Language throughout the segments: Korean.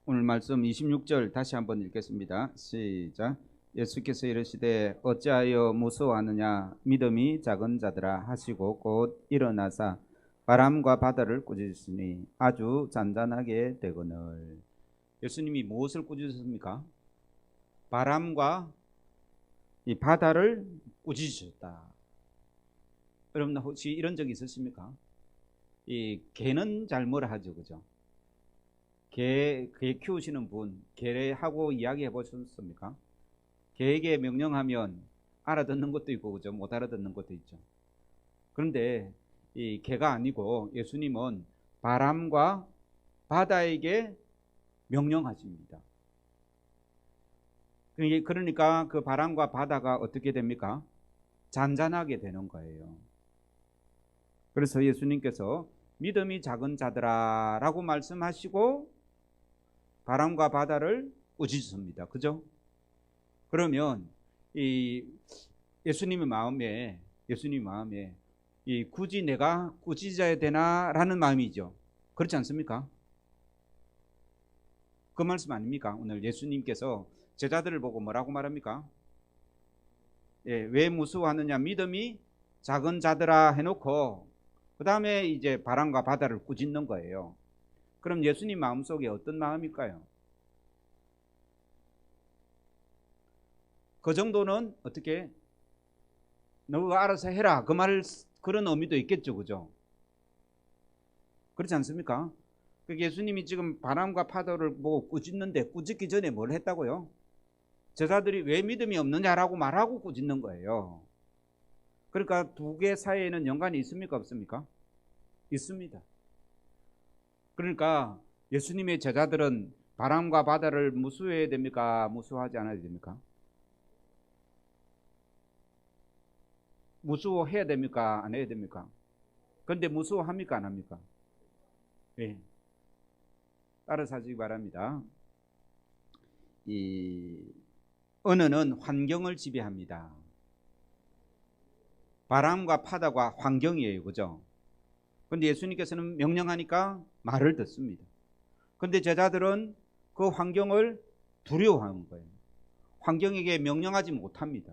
오늘 말씀 26절 다시 한번 읽겠습니다. 시작. 예수께서 이르시되 어찌하여 무서워하느냐 믿음이 작은 자들아 하시고 곧 일어나사 바람과 바다를 꾸짖으시니 아주 잔잔하게 되거늘. 예수님이 무엇을 꾸짖으십니까? 바람과 이 바다를 꾸짖으셨다. 여러분 혹시 이런 적 있으십니까? 이 개는 잘 뭐라 하죠, 그죠? 개 키우시는 분, 개하고 이야기해 보셨습니까? 개에게 명령하면 알아듣는 것도 있고, 그죠? 못 알아듣는 것도 있죠. 그런데 이 개가 아니고 예수님은 바람과 바다에게 명령하십니다. 그러니까 그 바람과 바다가 어떻게 됩니까? 잔잔하게 되는 거예요. 그래서 예수님께서 믿음이 작은 자들아 라고 말씀하시고 바람과 바다를 꾸짖습니다. 그죠? 그러면 이 예수님의 마음에 이 굳이 내가 꾸짖어야 되나라는 마음이죠. 그렇지 않습니까? 그 말씀 아닙니까? 오늘 예수님께서 제자들을 보고 뭐라고 말합니까? 왜 무서워하느냐 믿음이 작은 자들아 해놓고 그 다음에 이제 바람과 바다를 꾸짖는 거예요. 그럼 예수님 마음속에 어떤 마음일까요? 그 정도는 어떻게 너가 알아서 해라 그 말 그런 의미도 있겠죠, 그죠? 그렇지 않습니까? 예수님이 지금 바람과 파도를 보고 꾸짖는데 꾸짖기 전에 뭘 했다고요? 제자들이 왜 믿음이 없느냐라고 말하고 꾸짖는 거예요. 그러니까 두 개 사이에는 연관이 있습니까, 없습니까? 있습니다. 그러니까 예수님의 제자들은 바람과 바다를 무서워해야 됩니까? 무서워하지 않아야 됩니까? 무서워해야 됩니까? 안 해야 됩니까? 그런데 무서워합니까? 안 합니까? 예. 따라서 하시기 바랍니다. 이 언어는 환경을 지배합니다. 바람과 바다가 환경이에요, 그죠? 그런데 예수님께서는 명령하니까 말을 듣습니다. 그런데 제자들은 그 환경을 두려워하는 거예요. 환경에게 명령하지 못합니다.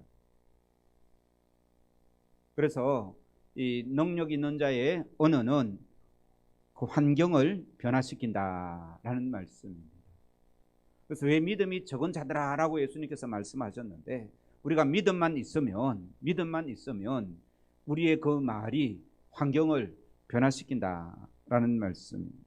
그래서 이 능력 있는 자의 언어는 그 환경을 변화시킨다라는 말씀입니다. 그래서 왜 믿음이 적은 자들아라고 예수님께서 말씀하셨는데 우리가 믿음만 있으면 우리의 그 말이 환경을 변화시킨다라는 말씀입니다.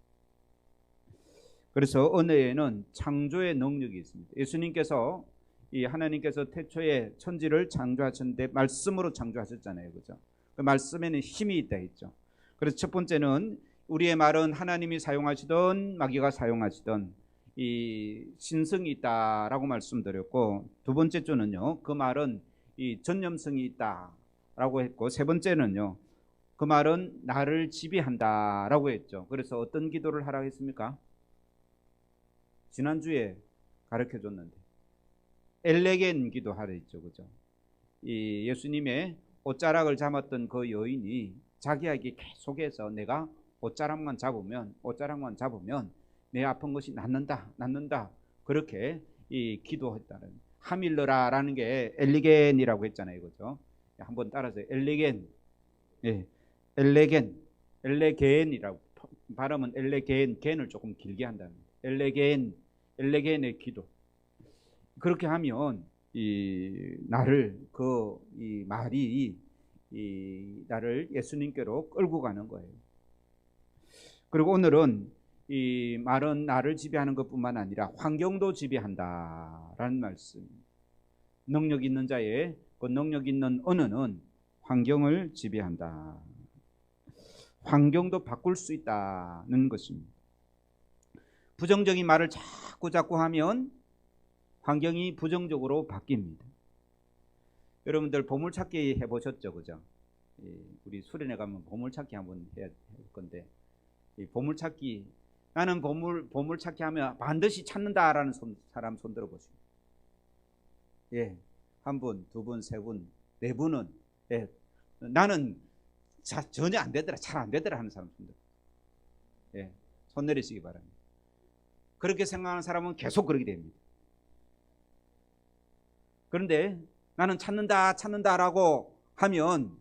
그래서 언어에는 창조의 능력이 있습니다. 예수님께서 이 하나님께서 태초에 천지를 창조하셨는데 말씀으로 창조하셨잖아요, 그죠? 그 말씀에는 힘이 있다 했죠. 그래서 첫 번째는 우리의 말은 하나님이 사용하시던 마귀가 사용하시던 이 신성이 있다라고 말씀드렸고, 두 번째 주는요 그 말은 이 전념성이 있다라고 했고, 세 번째는요 그 말은 나를 지배한다라고 했죠. 그래서 어떤 기도를 하라고 했습니까? 지난주에 가르쳐 줬는데 엘레겐 기도하라 했죠, 그죠? 이 예수님의 옷자락을 잡았던 그 여인이 자기에게 계속해서 내가 옷자락만 잡으면 내 아픈 것이 낫는다 그렇게 이 기도했다는 하밀러라라는 게 엘리겐이라고 했잖아요, 그죠? 한번 따라서 엘리겐, 예, 엘레겐이라고 발음은 엘레겐, 겐을 조금 길게 한다는 엘레겐의 기도. 그렇게 하면 이 나를 이 말이 이 나를 예수님께로 끌고 가는 거예요. 그리고 오늘은 이 말은 나를 지배하는 것뿐만 아니라 환경도 지배한다라는 말씀. 능력 있는 자의 그 능력 있는 언어는 환경을 지배한다. 환경도 바꿀 수 있다는 것입니다. 부정적인 말을 자꾸 하면 환경이 부정적으로 바뀝니다. 여러분들 보물찾기 해보셨죠, 그죠? 우리 수련회 가면 보물찾기 한번 해야 할 건데, 이 보물찾기, 나는 보물찾기 하면 반드시 찾는다라는 사람 손 들어보세요. 예, 한 분, 두 분, 세 분, 네 분은 예, 나는 전혀 안 되더라, 잘 안 되더라 하는 사람 손 들어. 예, 손 내리시기 바랍니다. 그렇게 생각하는 사람은 계속 그렇게 됩니다. 그런데 나는 찾는다라고 하면,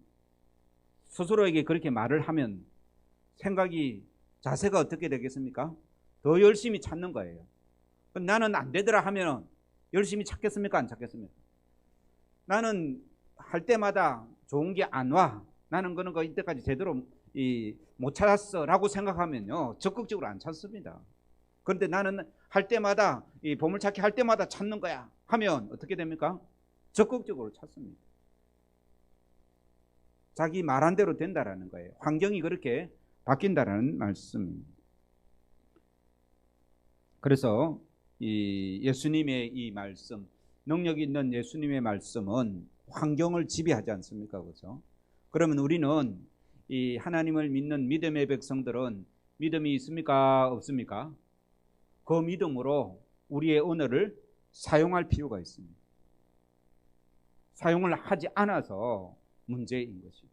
스스로에게 그렇게 말을 하면 자세가 어떻게 되겠습니까? 더 열심히 찾는 거예요. 나는 안 되더라 하면 열심히 찾겠습니까? 안 찾겠습니까? 나는 할 때마다 좋은 게 안 와. 나는 그런 거 이때까지 제대로 못 찾았어 라고 생각하면요, 적극적으로 안 찾습니다. 그런데 나는 할 때마다 이 보물찾기 할 때마다 찾는 거야 하면 어떻게 됩니까? 적극적으로 찾습니다. 자기 말한 대로 된다라는 거예요. 환경이 그렇게 바뀐다라는 말씀입니다. 그래서 이 예수님의 이 말씀, 능력 있는 예수님의 말씀은 환경을 지배하지 않습니까? 그렇죠? 그러면 우리는 이 하나님을 믿는 믿음의 백성들은 믿음이 있습니까? 없습니까? 그 믿음으로 우리의 언어를 사용할 필요가 있습니다. 사용을 하지 않아서 문제인 것이죠.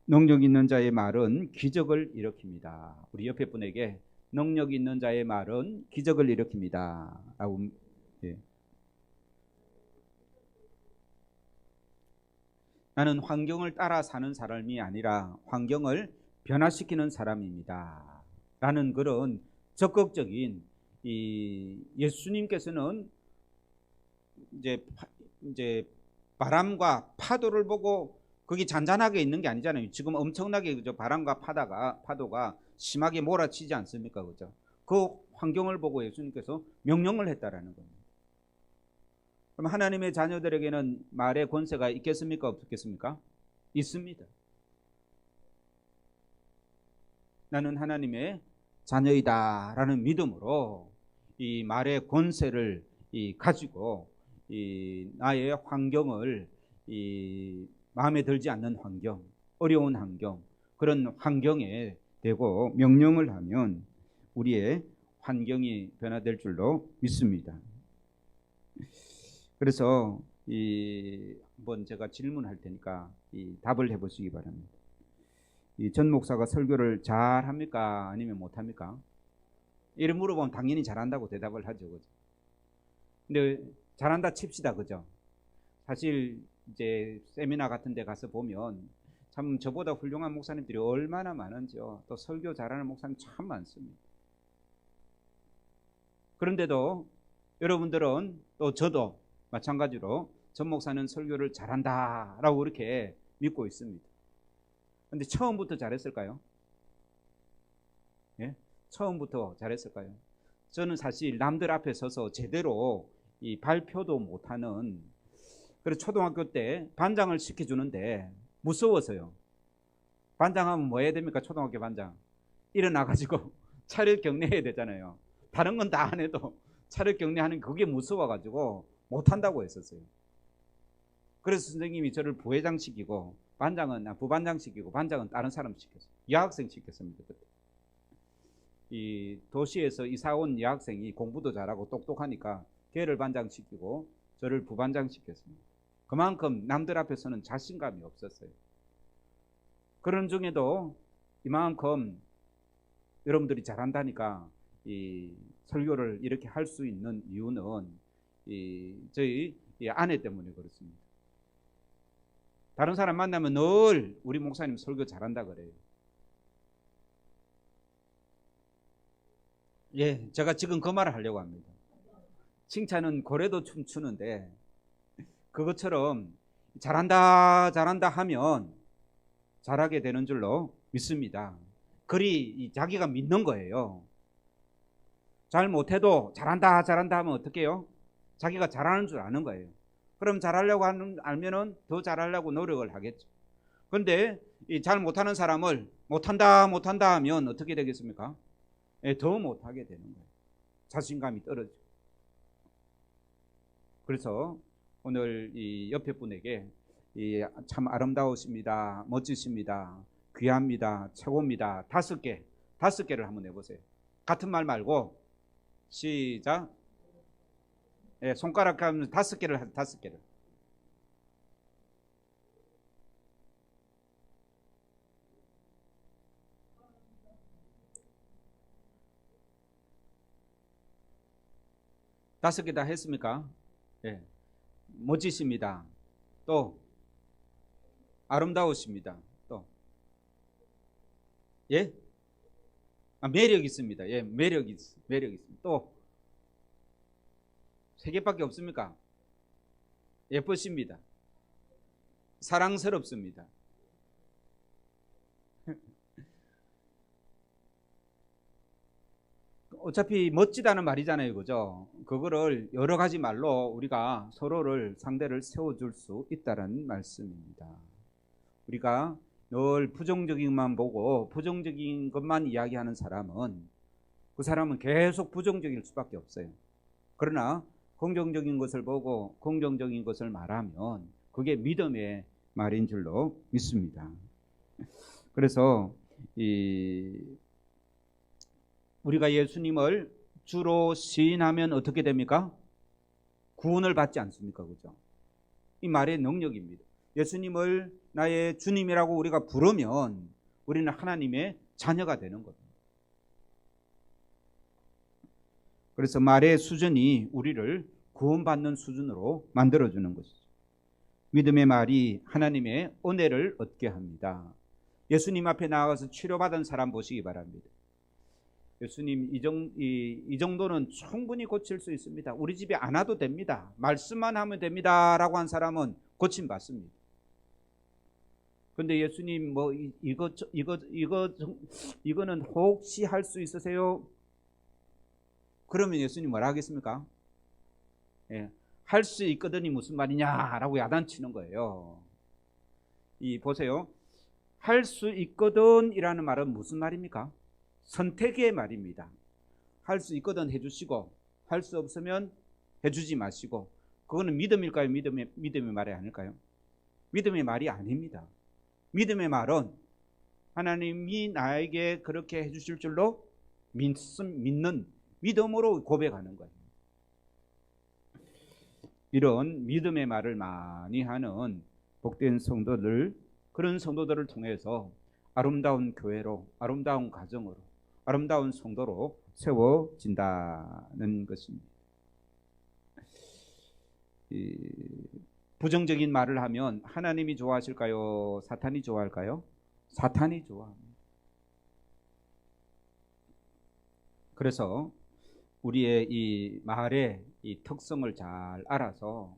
능력 있는 자의 말은 기적을 일으킵니다. 우리 옆에 분에게 능력 있는 자의 말은 기적을 일으킵니다 라고. 예. 나는 환경을 따라 사는 사람이 아니라 환경을 변화시키는 사람입니다 라는 그런 적극적인, 예수님께서는 이제 바람과 파도를 보고 거기 잔잔하게 있는 게 아니잖아요. 지금 엄청나게 그죠? 바람과 파도가 심하게 몰아치지 않습니까? 그죠? 그 환경을 보고 예수님께서 명령을 했다라는 겁니다. 그럼 하나님의 자녀들에게는 말의 권세가 있겠습니까? 없겠습니까? 있습니다. 나는 하나님의 자녀이다라는 믿음으로 이 말의 권세를 가지고 나의 환경을, 마음에 들지 않는 환경, 어려운 환경, 그런 환경에 대고 명령을 하면 우리의 환경이 변화될 줄로 믿습니다. 그래서 한번 제가 질문할 테니까 답을 해보시기 바랍니다. 전 목사가 설교를 잘 합니까? 아니면 못 합니까? 이를 물어보면 당연히 잘한다고 대답을 하죠. 그죠? 근데 잘한다 칩시다. 그죠? 사실 이제 세미나 같은 데 가서 보면 참 저보다 훌륭한 목사님들이 얼마나 많은지요. 또 설교 잘하는 목사님 참 많습니다. 그런데도 여러분들은, 또 저도 마찬가지로 전 목사는 설교를 잘한다라고 그렇게 믿고 있습니다. 근데 처음부터 잘했을까요? 예? 처음부터 잘했을까요? 저는 사실 남들 앞에 서서 제대로 발표도 못하는, 그래서 초등학교 때 반장을 시켜주는데 무서워서요. 반장하면 뭐 해야 됩니까? 초등학교 반장 일어나가지고 차렷 격려해야 되잖아요. 다른 건 다 안 해도 차렷 격려하는 그게 무서워가지고 못한다고 했었어요. 그래서 선생님이 저를 부회장 시키고 부반장 시키고 반장은 다른 사람 시켰어요. 여학생 시켰습니다. 그때. 이 도시에서 이사 온 여학생이 공부도 잘하고 똑똑하니까 걔를 반장 시키고 저를 부반장 시켰습니다. 그만큼 남들 앞에서는 자신감이 없었어요. 그런 중에도 이만큼 여러분들이 잘한다니까 이 설교를 이렇게 할 수 있는 이유는 저희 아내 때문에 그렇습니다. 다른 사람 만나면 늘 우리 목사님 설교 잘한다 그래요. 예, 제가 지금 그 말을 하려고 합니다. 칭찬은 고래도 춤추는데 그것처럼 잘한다 하면 잘하게 되는 줄로 믿습니다. 그리 자기가 믿는 거예요. 잘 못해도 잘한다 하면 어떻게 해요? 자기가 잘하는 줄 아는 거예요. 그럼 잘하려고 알면은 더 잘하려고 노력을 하겠죠. 그런데 잘 못하는 사람을 못한다 하면 어떻게 되겠습니까? 더 못하게 되는 거예요. 자신감이 떨어지고. 그래서 오늘 이 옆에 분에게 참 아름다우십니다, 멋지십니다, 귀합니다, 최고입니다, 5개를 한번 해보세요. 같은 말 말고 시작. 손가락 하면 5개를 하세요. 5개를. 5개 다 했습니까? 예. 멋지십니다. 또 아름다우십니다. 또 예? 매력 있습니다. 예, 매력 있습니다. 또 3개밖에 없습니까? 예쁘십니다. 사랑스럽습니다. 어차피 멋지다는 말이잖아요, 그죠? 그거를 여러 가지 말로 우리가 서로를 상대를 세워줄 수 있다는 말씀입니다. 우리가 늘 부정적인 것만 보고 부정적인 것만 이야기하는 사람은 그 사람은 계속 부정적일 수밖에 없어요. 그러나 긍정적인 것을 보고 긍정적인 것을 말하면 그게 믿음의 말인 줄로 믿습니다. 그래서 우리가 예수님을 주로 시인하면 어떻게 됩니까? 구원을 받지 않습니까? 그죠? 이 말의 능력입니다. 예수님을 나의 주님이라고 우리가 부르면 우리는 하나님의 자녀가 되는 겁니다. 그래서 말의 수준이 우리를 구원받는 수준으로 만들어주는 것이죠. 믿음의 말이 하나님의 은혜를 얻게 합니다. 예수님 앞에 나가서 치료받은 사람 보시기 바랍니다. 예수님 이 정도는 충분히 고칠 수 있습니다. 우리 집에 안 와도 됩니다. 말씀만 하면 됩니다. 라고 한 사람은 고침받습니다. 근데 예수님 뭐 이거는 혹시 할 수 있으세요? 그러면 예수님 뭐라 하겠습니까? 예, 할 수 있거든이 무슨 말이냐라고 야단치는 거예요. 보세요. 할 수 있거든이라는 말은 무슨 말입니까? 선택의 말입니다. 할 수 있거든 해주시고 할 수 없으면 해주지 마시고, 그거는 믿음일까요? 믿음의 말이 아닐까요? 믿음의 말이 아닙니다. 믿음의 말은 하나님이 나에게 그렇게 해주실 줄로 믿는 믿음으로 고백하는 거예요. 이런 믿음의 말을 많이 하는 복된 성도들, 그런 성도들을 통해서 아름다운 교회로, 아름다운 가정으로, 아름다운 성도로 세워진다는 것입니다. 부정적인 말을 하면 하나님이 좋아하실까요? 사탄이 좋아할까요? 사탄이 좋아합니다. 그래서 우리의 이 말의 이 특성을 잘 알아서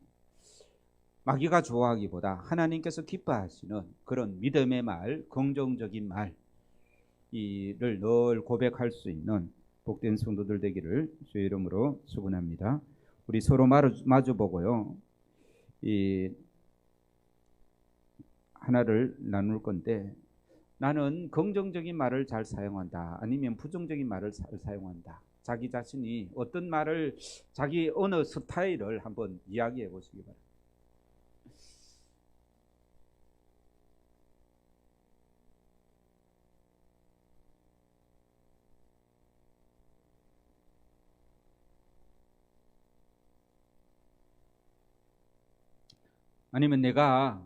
마귀가 좋아하기보다 하나님께서 기뻐하시는 그런 믿음의 말, 긍정적인 말, 이를 늘 고백할 수 있는 복된 성도들 되기를 주의 이름으로 축원합니다. 우리 서로 마주보고요, 하나를 나눌 건데, 나는 긍정적인 말을 잘 사용한다, 아니면 부정적인 말을 잘 사용한다. 자기 자신이 어떤 말을, 자기 언어 스타일을 한번 이야기해 보시기 바랍니다. 아니면 내가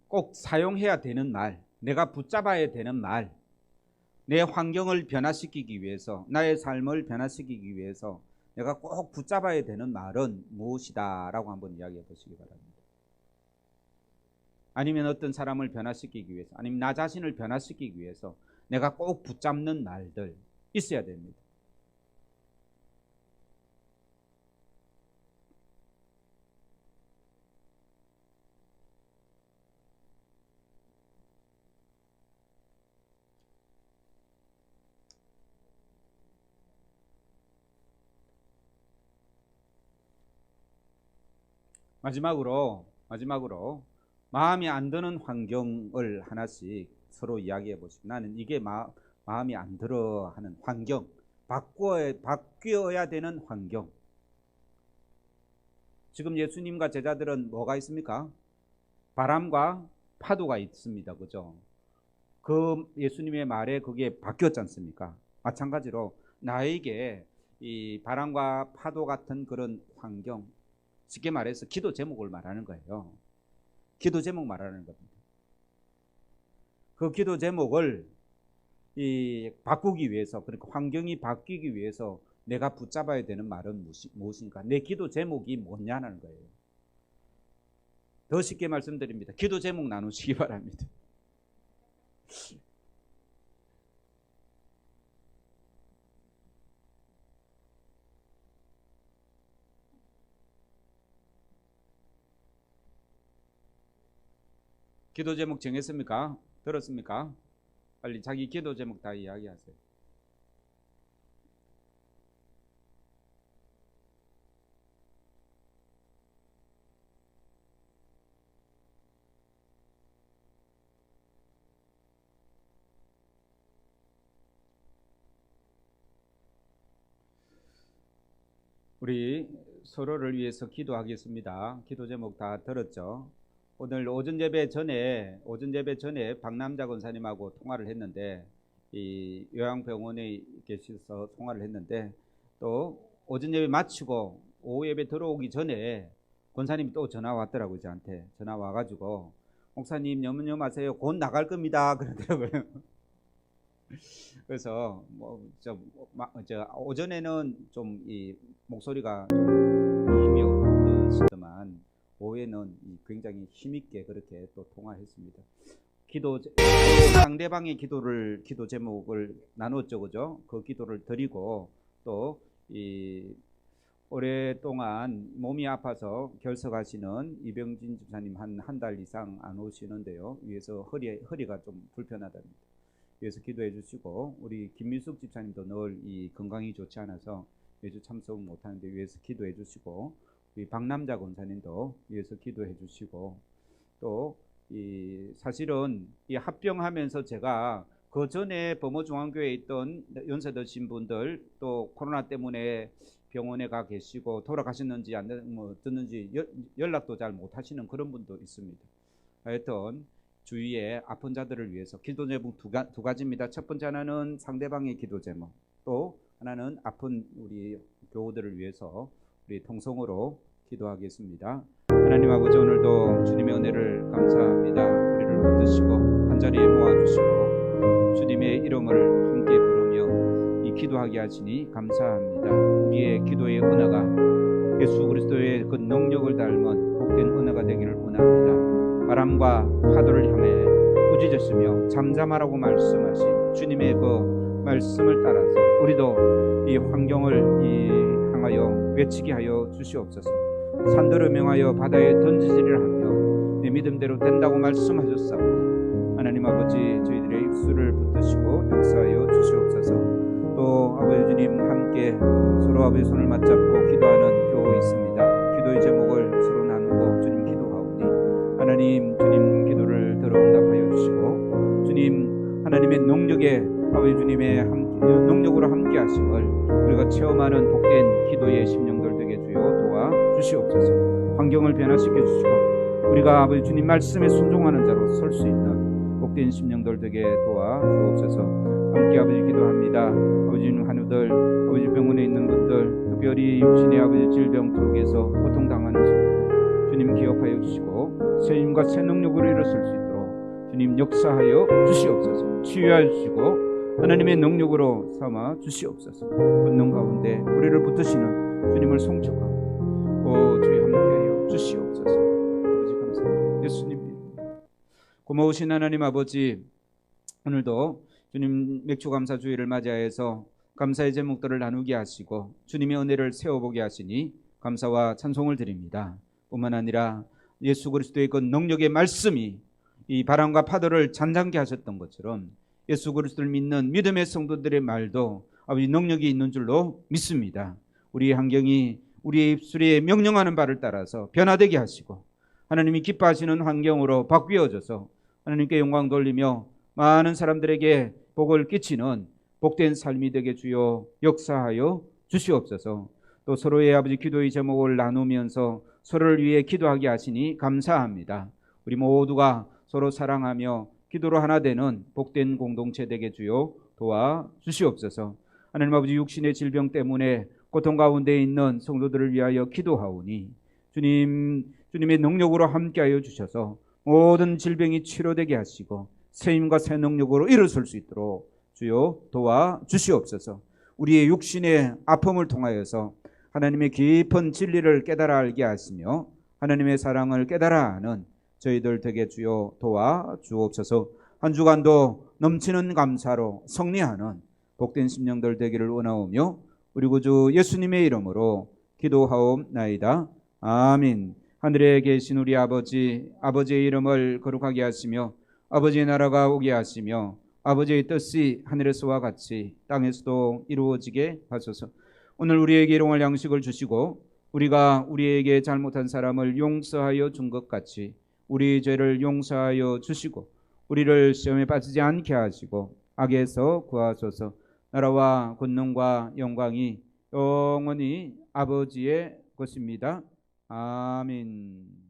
꼭 사용해야 되는 말, 내가 붙잡아야 되는 말, 내 환경을 변화시키기 위해서, 나의 삶을 변화시키기 위해서 내가 꼭 붙잡아야 되는 말은 무엇이다 라고 한번 이야기해 보시기 바랍니다. 아니면 어떤 사람을 변화시키기 위해서, 아니면 나 자신을 변화시키기 위해서 내가 꼭 붙잡는 말들 있어야 됩니다. 마지막으로 마음이 안 드는 환경을 하나씩 서로 이야기해 보시고, 나는 이게 마음이 안 들어 하는 환경, 바뀌어야 되는 환경. 지금 예수님과 제자들은 뭐가 있습니까? 바람과 파도가 있습니다. 그죠? 그 예수님의 말에 그게 바뀌었지 않습니까? 마찬가지로 나에게 이 바람과 파도 같은 그런 환경, 쉽게 말해서 기도 제목을 말하는 거예요. 기도 제목 말하는 겁니다. 그 기도 제목을 바꾸기 위해서, 그러니까 환경이 바뀌기 위해서 내가 붙잡아야 되는 말은 무엇인가? 내 기도 제목이 뭐냐는 거예요. 더 쉽게 말씀드립니다. 기도 제목 나누시기 바랍니다. 기도 제목 정했습니까? 들었습니까? 빨리 자기 기도 제목 다 이야기하세요. 우리 서로를 위해서 기도하겠습니다. 기도 제목 다 들었죠? 오늘 오전 예배 전에 박남자 권사님하고 통화를 했는데, 이 요양병원에 계셔서 통화를 했는데, 또 오전 예배 마치고 오후 예배 들어오기 전에 권사님이 또 전화 왔더라고요. 저한테 전화 와가지고, 목사님 염려 마세요, 곧 나갈 겁니다 그러더라고요. 그래서 오전에는 좀 이 목소리가 좀 힘이 없으시더만 오후에는 굉장히 힘있게 그렇게 또 통화했습니다. 상대방의 기도 제목을 나눴죠, 그죠? 그 기도를 드리고, 또 이 오랫동안 몸이 아파서 결석하시는 이병진 집사님 한 달 이상 안 오시는데요. 위에서 허리가 좀 불편하답니다. 위에서 기도해 주시고, 우리 김민숙 집사님도 늘 이 건강이 좋지 않아서 매주 참석 못하는데 위에서 기도해 주시고, 우리 박남자 권사님도 위에서 기도해 주시고, 또 이 사실은 이 합병하면서 제가 그 전에 범어중앙교회에 있던 연세 드신 분들, 또 코로나 때문에 병원에 가 계시고 돌아가셨는지 안 듣는지 연락도 잘 못하시는 그런 분도 있습니다. 하여튼 주위에 아픈 자들을 위해서 기도 제목 두 가지입니다. 첫 번째 하나는 상대방의 기도 제목, 또 하나는 아픈 우리 교우들을 위해서 우리 통성으로 기도하겠습니다. 하나님 아버지, 오늘도 주님의 은혜를 감사합니다. 우리를 붙드시고 한자리에 모아주시고 주님의 이름을 함께 부르며 이 기도하게 하시니 감사합니다. 우리의 기도의 은혜가 예수 그리스도의 그 능력을 닮은 복된 은혜가 되기를 원합니다. 바람과 파도를 향해 꾸짖으시며 잠잠하라고 말씀하신 주님의 그 말씀을 따라서 우리도 이 환경을 향하여 외치게 하여 주시옵소서. 산들을 명하여 바다에 던지지를 하면 내 믿음대로 된다고 말씀하셨사오니 하나님 아버지, 저희들의 입술을 붙드시고 역사하여 주시옵소서. 또 아버지 주님 함께 서로 아버지 손을 맞잡고 기도하는 교우 있습니다. 기도의 제목을 서로 나누고 주님 기도하오니 하나님, 주님 기도를 들어 응답하여 주시고, 주님 하나님의 능력에 아버지 주님의 능력으로 함께 하심을 우리가 체험하는 복된 기도의 심령들 되게 주여 도와 주시옵소서. 환경을 변화시켜 주시고 우리가 아버지 주님 말씀에 순종하는 자로 설 수 있는 복된 심령들 되게 도와 주옵소서. 함께 아버지 기도합니다. 아버지 주님, 환우들, 아버지 병원에 있는 분들, 특별히 육신의 아버지 질병 속에서 고통당하는 분들 주님 기억하여 주시고 새 힘과 새 능력으로 일어설 수 있도록 주님 역사하여 주시옵소서. 치유하여 주시고 하나님의 능력으로 삼아 주시옵소서. 본능 가운데 우리를 붙드시는 주님을 송축하고 주의 함께하여 주시옵소서. 아버지 감사합니다. 예수님 고마우신 하나님 아버지, 오늘도 주님 맥주감사 주일을 맞이하여서 감사의 제목들을 나누게 하시고 주님의 은혜를 세워보게 하시니 감사와 찬송을 드립니다. 뿐만 아니라 예수 그리스도의 그 능력의 말씀이 이 바람과 파도를 잔잔케 하셨던 것처럼 예수 그리스도를 믿는 믿음의 성도들의 말도 아버지 능력이 있는 줄로 믿습니다. 우리의 환경이 우리의 입술에 명령하는 바를 따라서 변화되게 하시고 하나님이 기뻐하시는 환경으로 바뀌어져서 하나님께 영광 돌리며 많은 사람들에게 복을 끼치는 복된 삶이 되게 주여 역사하여 주시옵소서. 또 서로의 아버지 기도의 제목을 나누면서 서로를 위해 기도하게 하시니 감사합니다. 우리 모두가 서로 사랑하며 기도로 하나 되는 복된 공동체 되게 주여 도와 주시옵소서. 하나님 아버지, 육신의 질병 때문에 고통 가운데 있는 성도들을 위하여 기도하오니 주님의 능력으로 함께하여 주셔서 모든 질병이 치료되게 하시고 새 힘과 새 능력으로 일어설 수 있도록 주여 도와 주시옵소서. 우리의 육신의 아픔을 통하여서 하나님의 깊은 진리를 깨달아 알게 하시며 하나님의 사랑을 깨달아 아는 저희들 되게 주여 도와 주옵소서. 한 주간도 넘치는 감사로 승리하는 복된 심령들 되기를 원하오며 우리 구주 예수님의 이름으로 기도하옵나이다. 아멘. 하늘에 계신 우리 아버지, 아버지의 이름을 거룩하게 하시며 아버지의 나라가 오게 하시며 아버지의 뜻이 하늘에서와 같이 땅에서도 이루어지게 하소서. 오늘 우리에게 일용할 양식을 주시고 우리가 우리에게 잘못한 사람을 용서하여 준 것 같이 우리 죄를 용서하여 주시고 우리를 시험에 빠지지 않게 하시고 악에서 구하소서. 나라와 권능과 영광이 영원히 아버지의 것입니다. 아멘.